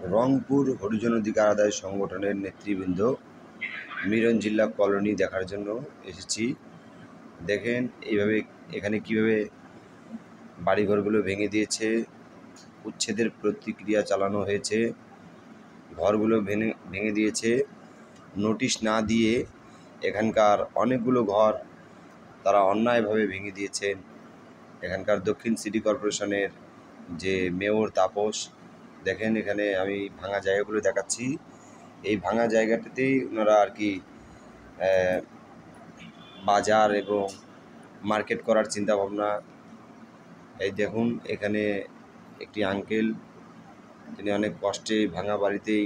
রংপুর হরিজন অধিকার আদায় সংগঠনের নেতৃবৃন্দ মিরন জিল্লা কলোনি দেখার জন্য এসেছি। দেখেন এইভাবে এখানে কিভাবে বাড়িঘরগুলো ভেঙে দিয়েছে, উচ্ছেদের প্রতিক্রিয়া চালানো হয়েছে, ঘরগুলো ভেঙে দিয়েছে। নোটিশ না দিয়ে এখানকার অনেকগুলো ঘর তারা অন্যায়ভাবে ভেঙে দিয়েছেন। এখানকার দক্ষিণ সিটি কর্পোরেশনের যে মেয়র তাপস, দেখেন এখানে আমি ভাঙা জায়গাগুলো দেখাচ্ছি। এই ভাঙা জায়গাটাতেই ওনারা আর কি বাজার এবং মার্কেট করার চিন্তা ভাবনা। এই দেখুন এখানে একটি আঙ্কেল, তিনি অনেক কষ্টে ভাঙা বাড়িতেই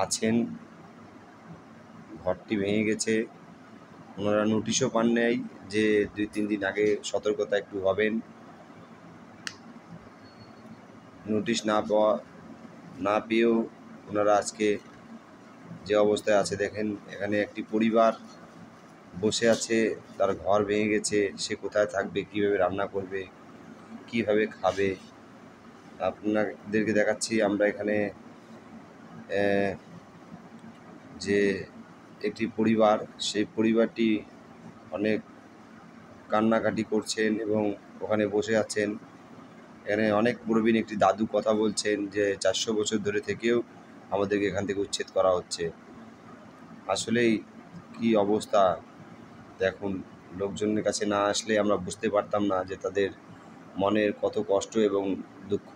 আছেন। ঘরটি ভেঙে গেছে, ওনারা নোটিশও পান নাই যে 2-3 দিন আগে সতর্কতা একটু হবেন। নোটিশ না পেয়েও ওনারা আজকে যে অবস্থায় আছে, দেখেন এখানে একটি পরিবার বসে আছে, তার ঘর ভেঙে গেছে, সে কোথায় থাকবে, কিভাবে রান্না করবে, কিভাবে খাবে। আপনাদেরকে দেখাচ্ছি আমরা এখানে যে একটি পরিবার, সেই পরিবারটি অনেক কান্নাকাটি করছেন এবং ওখানে বসে আছেন। এখানে অনেক প্রবীণ একটি দাদু কথা বলছেন যে 400 বছর ধরে থেকেও আমাদেরকে এখান থেকে উচ্ছেদ করা হচ্ছে। আসলেই কি অবস্থা দেখুন, লোকজনের কাছে না আসলে আমরা বুঝতে পারতাম না যে তাদের মনের কত কষ্ট এবং দুঃখ।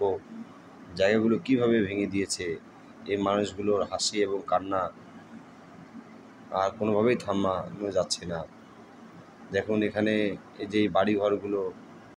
জায়গাগুলো কিভাবে ভেঙে দিয়েছে, এই মানুষগুলোর হাসি এবং কান্না আর কোনোভাবেই থামানো যাচ্ছে না। দেখুন এখানে এই যে বাড়িঘরগুলো